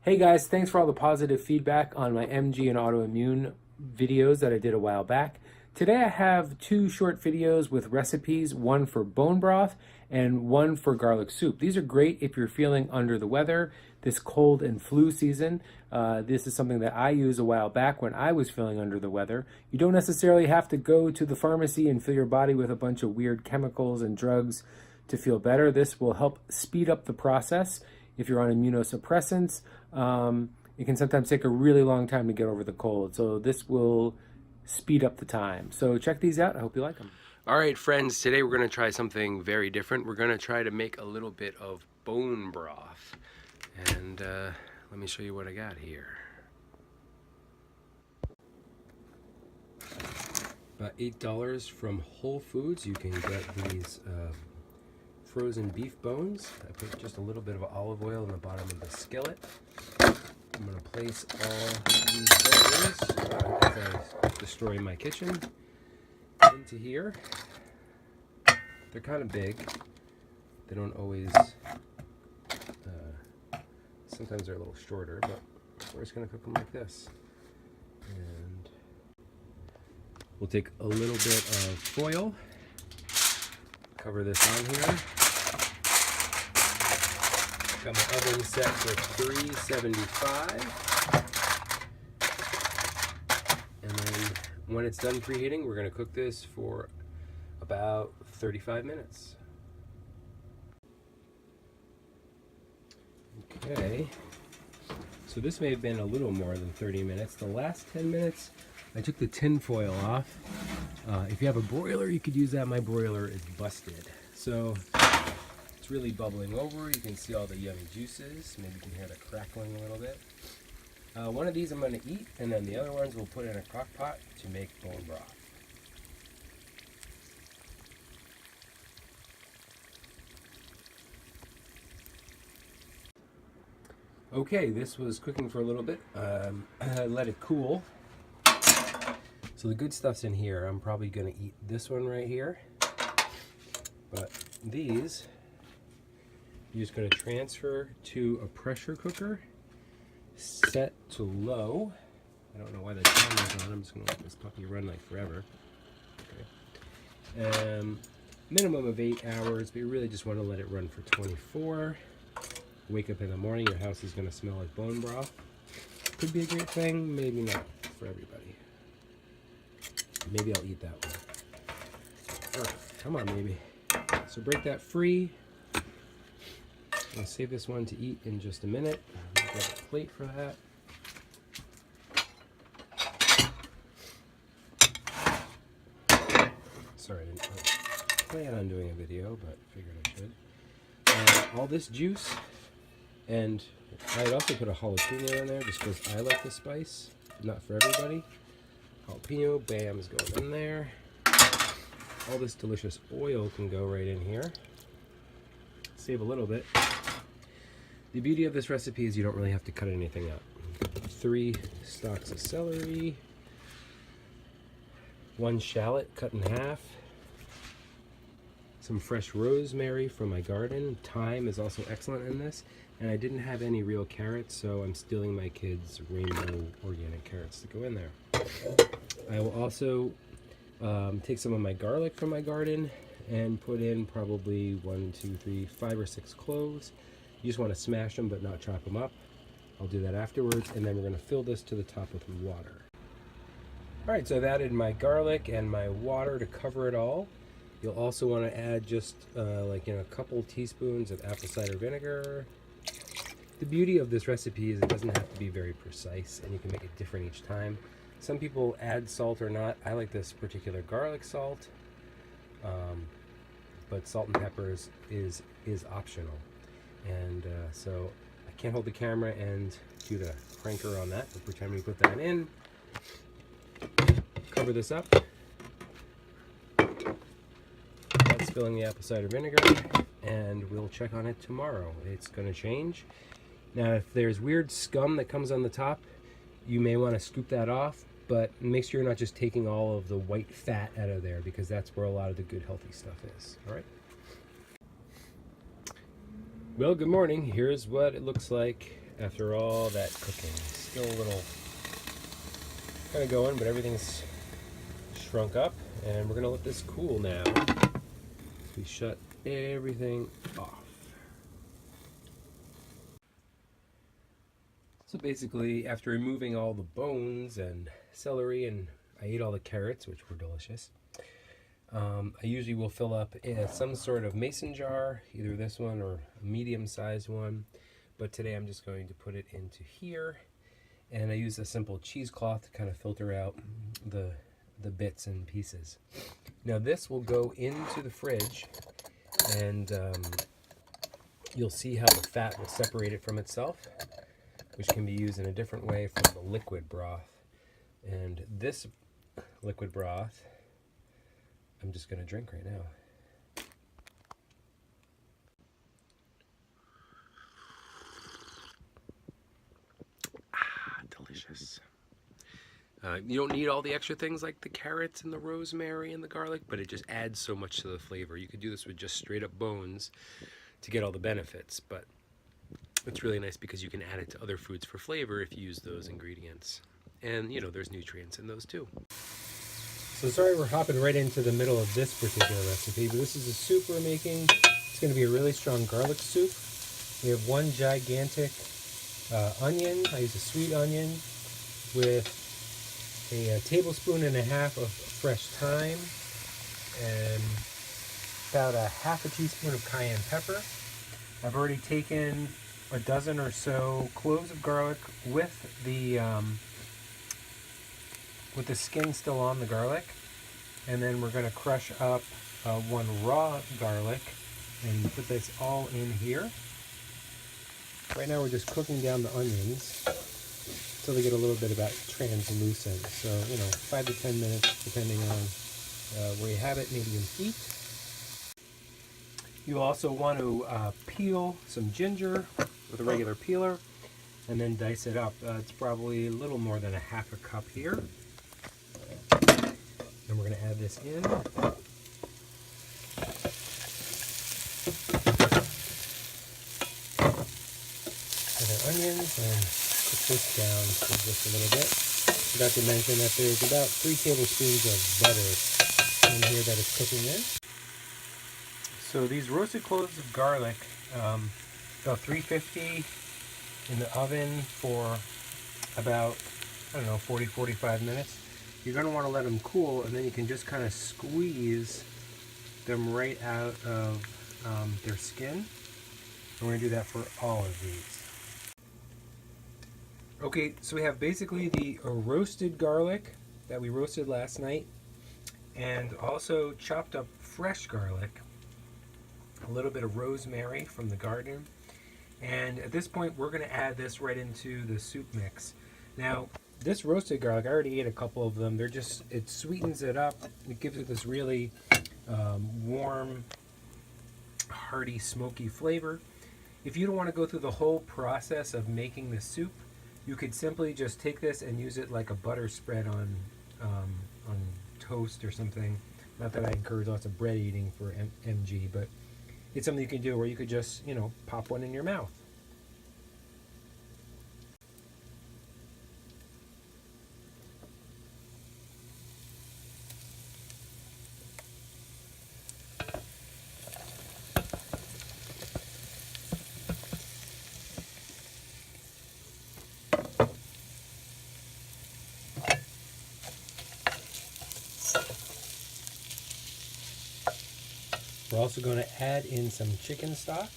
Hey guys, thanks for all the positive feedback on my MG and autoimmune videos that I did a while back. Today I have two short videos with recipes, one for bone broth and one for garlic soup. These are great if you're feeling under the weather this cold and flu season. This is something that I used a while back when I was feeling under the weather. You don't necessarily have to go to the pharmacy and fill your body with a bunch of weird chemicals and drugs to feel better. This will help speed up the process. If you're on immunosuppressants, it can sometimes take a really long time to get over the cold. So this will speed up the time. So check these out. I hope you like them. All right, friends, today we're going to try something very different. We're going to try to make a little bit of bone broth. And let me show you what I got here. About $8 from Whole Foods. You can get these frozen beef bones. I put just a little bit of olive oil in the bottom of the skillet. I'm going to place all these bones, as I destroy my kitchen, into here. They're kind of big. They don't always, sometimes they're a little shorter, but we're just going to cook them like this. And we'll take a little bit of foil, cover this on here. Got my oven set for 375, and then when it's done preheating, we're going to cook this for about 35 minutes. Okay, so this may have been a little more than 30 minutes. The last 10 minutes, I took the tin foil off. If you have a broiler, you could use that. My broiler is busted. So it's really bubbling over. You can see all the yummy juices. Maybe you can hear the crackling a little bit. One of these I'm going to eat, and then the other ones we'll put in a crock pot to make bone broth. Okay, this was cooking for a little bit. I let it cool. So the good stuff's in here. I'm probably going to eat this one right here. But these, you're just going to transfer to a pressure cooker, set to low. I don't know why the timer's on. I'm just going to let this puppy run like forever. Okay. Minimum of 8 hours, but you really just want to let it run for 24. Wake up in the morning, your house is going to smell like bone broth. Could be a great thing, maybe not for everybody. Maybe I'll eat that one. All right, come on, baby. So break that free. I'll save this one to eat in just a minute. I'll grab a plate for that. Sorry, I didn't plan on doing a video, but figured I should. All this juice, and I'd also put a jalapeno in there just because I like the spice, not for everybody. Jalapeno, bam, is going in there. All this delicious oil can go right in here. Save a little bit. The beauty of this recipe is you don't really have to cut anything out. 3 stalks of celery, 1 shallot cut in half, some fresh rosemary from my garden. Thyme is also excellent in this. And I didn't have any real carrots, so I'm stealing my kids' rainbow organic carrots to go in there. I will also take some of my garlic from my garden and put in probably 1, 2, 3, 5 or 6 cloves. You just want to smash them but not chop them up. I'll do that afterwards, and then we're going to fill this to the top with water. Alright, so I've added my garlic and my water to cover it all. You'll also want to add just a couple teaspoons of apple cider vinegar. The beauty of this recipe is it doesn't have to be very precise, and you can make it different each time. Some people add salt or not. I like this particular garlic salt, but salt and peppers is optional. And so I can't hold the camera and do the cranker on that, but pretend we put that in. Cover this up. That's filling the apple cider vinegar, and we'll check on it tomorrow. It's going to change. Now, if there's weird scum that comes on the top, you may want to scoop that off, but make sure you're not just taking all of the white fat out of there, because that's where a lot of the good healthy stuff is. All right. Well, good morning. Here's what it looks like after all that cooking. Still a little kind of going, but everything's shrunk up, and we're gonna let this cool now. We shut everything off. So basically, after removing all the bones and celery, and I ate all the carrots, which were delicious, I usually will fill up some sort of mason jar, either this one or a medium-sized one, but today I'm just going to put it into here, and I use a simple cheesecloth to kind of filter out the bits and pieces. Now this will go into the fridge, and you'll see how the fat will separate it from itself, which can be used in a different way from the liquid broth. And this liquid broth, I'm just going to drink right now. Delicious. You don't need all the extra things like the carrots and the rosemary and the garlic, but it just adds so much to the flavor. You could do this with just straight up bones to get all the benefits, but it's really nice because you can add it to other foods for flavor if you use those ingredients. And, you know, there's nutrients in those too. So sorry we're hopping right into the middle of this particular recipe, but this is a soup we're making. It's going to be a really strong garlic soup. We have one gigantic onion. I use a sweet onion with a tablespoon and a half of fresh thyme and about a half a teaspoon of cayenne pepper. I've already taken a dozen or so cloves of garlic with the skin still on the garlic, and then we're going to crush up one raw garlic and put this all in here. Right now we're just cooking down the onions until they get a little bit about translucent. So, you know, 5 to 10 minutes depending on where you have it, medium heat. You also want to peel some ginger with a regular peeler and then dice it up. It's probably a little more than a half a cup here. And we're going to add this in. Add our onions and cook this down for just a little bit. Forgot to mention that there's about 3 tablespoons of butter in here that it's cooking in. So these roasted cloves of garlic, about 350 in the oven for about, I don't know, 40-45 minutes. You're going to want to let them cool, and then you can just kind of squeeze them right out of their skin. And we're going to do that for all of these. Okay, so we have basically the roasted garlic that we roasted last night, and also chopped up fresh garlic, a little bit of rosemary from the garden, and at this point we're going to add this right into the soup mix. Now this roasted garlic, I already ate a couple of them. It sweetens it up. It gives it this really warm, hearty, smoky flavor. If you don't want to go through the whole process of making the soup, you could simply just take this and use it like a butter spread on toast or something. Not that I encourage lots of bread eating for MG, but it's something you can do where you could just, you know, pop one in your mouth. We're also going to add in some chicken stock.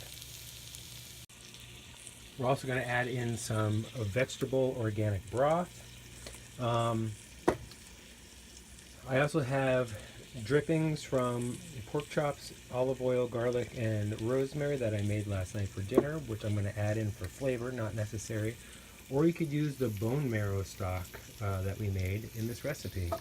We're also going to add in some vegetable organic broth. I also have drippings from pork chops, olive oil, garlic, and rosemary that I made last night for dinner, which I'm going to add in for flavor, not necessary. Or you could use the bone marrow stock that we made in this recipe.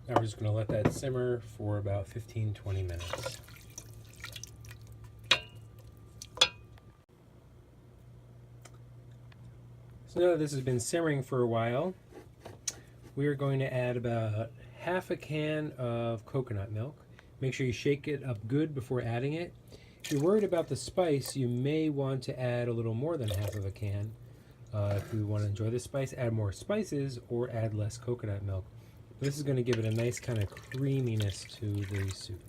Now we're just going to let that simmer for about 15-20 minutes. So now that this has been simmering for a while, we are going to add about half a can of coconut milk. Make sure you shake it up good before adding it. If you're worried about the spice, you may want to add a little more than half of a can. If you want to enjoy the spice, add more spices or add less coconut milk. This is going to give it a nice kind of creaminess to the soup.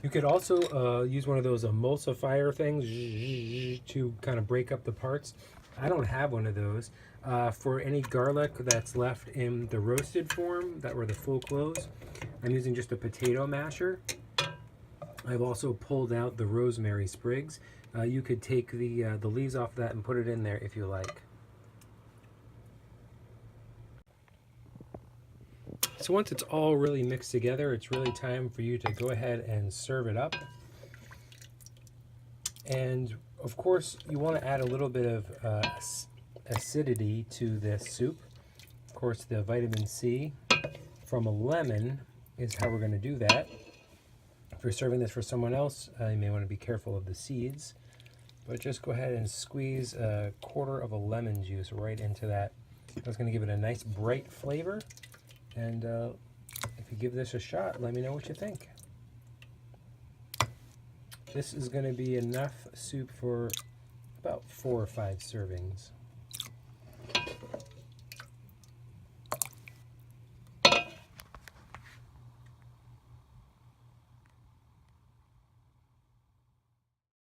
You could also use one of those emulsifier things to kind of break up the parts. I don't have one of those. For any garlic that's left in the roasted form, that were the full cloves, I'm using just a potato masher. I've also pulled out the rosemary sprigs. You could take the leaves off that and put it in there if you like. So once it's all really mixed together, it's really time for you to go ahead and serve it up. And of course, you want to add a little bit of acidity to this soup. Of course, the vitamin C from a lemon is how we're going to do that. If you're serving this for someone else, you may want to be careful of the seeds. But just go ahead and squeeze a quarter of a lemon juice right into that. That's going to give it a nice bright flavor. And if you give this a shot, let me know what you think. This is going to be enough soup for about 4 or 5 servings.